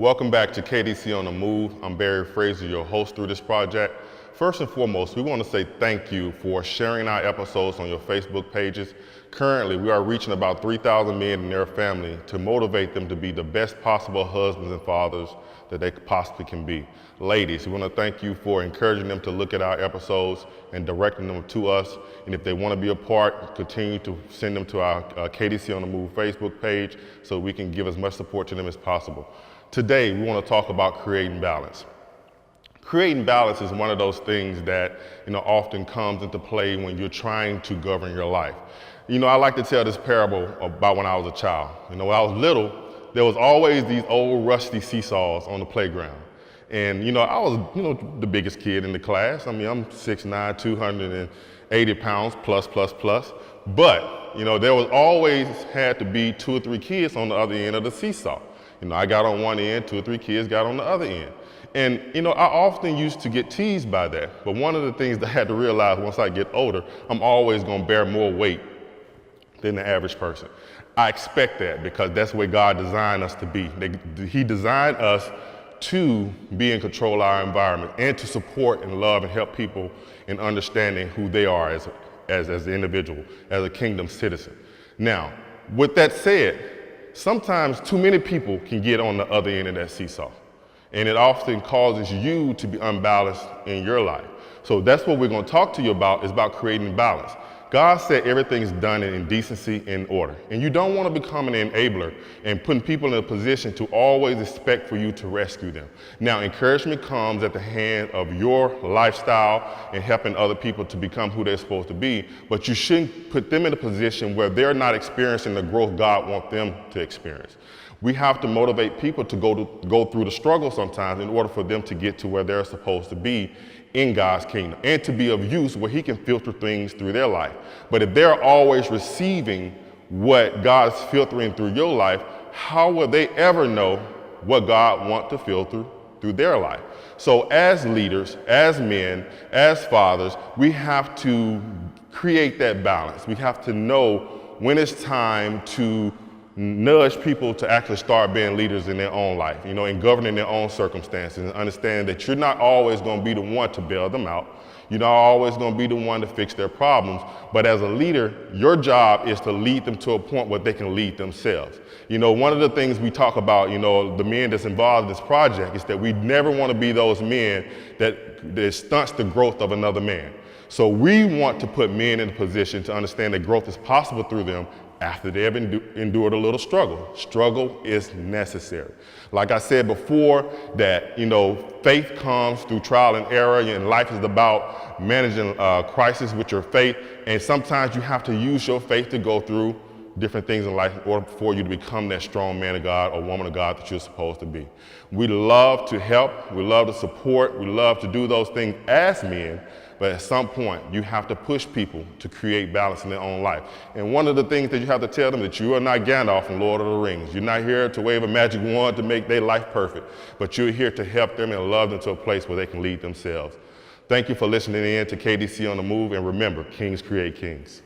Welcome back to KDC on the Move. I'm Barry Fraser, your host through this project. First and foremost, we want to say thank you for sharing our episodes on your Facebook pages. Currently, we are reaching about 3,000 men and their family to motivate them to be the best possible husbands and fathers that they possibly can be. Ladies, we want to thank you for encouraging them to look at our episodes and directing them to us. And if they want to be a part, continue to send them to our KDC on the Move Facebook page so we can give as much support to them as possible. Today, we want to talk about creating balance. Creating balance is one of those things that often comes into play when you're trying to govern your life. I like to tell this parable about when I was a child. When I was little, there was always these old rusty seesaws on the playground. And I was the biggest kid in the class. I'm 6'9", 280 pounds plus. But there was always had to be 2 or 3 kids on the other end of the seesaw. I got on one end, 2 or 3 kids got on the other end. And I often used to get teased by that. But one of the things that I had to realize once I get older, I'm always going to bear more weight than the average person. I expect that because that's the way God designed us to be. He designed us to be in control of our environment and to support and love and help people in understanding who they are as an individual, as a kingdom citizen. Now, with that said, sometimes too many people can get on the other end of that seesaw. And it often causes you to be unbalanced in your life. So that's what we're going to talk to you about, is about creating balance. God said everything's done in decency and order. And you don't want to become an enabler and putting people in a position to always expect for you to rescue them. Now, encouragement comes at the hand of your lifestyle and helping other people to become who they're supposed to be, but you shouldn't put them in a position where they're not experiencing the growth God wants them to experience. We have to motivate people to go through the struggle sometimes in order for them to get to where they're supposed to be in God's kingdom and to be of use where He can filter things through their life. But if they're always receiving what God's filtering through your life, how will they ever know what God wants to filter through their life? So as leaders, as men, as fathers, we have to create that balance. We have to know when it's time to nudge people to actually start being leaders in their own life, and governing their own circumstances, and understand that you're not always going to be the one to bail them out. You're not always going to be the one to fix their problems. But as a leader, your job is to lead them to a point where they can lead themselves. One of the things we talk about, the men that's involved in this project, is that we never want to be those men that stunts the growth of another man. So we want to put men in a position to understand that growth is possible through them after they have endured a little struggle. Struggle is necessary. Like I said before, that faith comes through trial and error, and life is about managing crisis with your faith. And sometimes you have to use your faith to go through different things in life in order for you to become that strong man of God or woman of God that you're supposed to be. We love to help, we love to support, we love to do those things as men, but at some point you have to push people to create balance in their own life. And one of the things that you have to tell them that you are not Gandalf from Lord of the Rings. You're not here to wave a magic wand to make their life perfect, but you're here to help them and love them to a place where they can lead themselves. Thank you for listening in to KDC on the Move, and remember, kings create kings.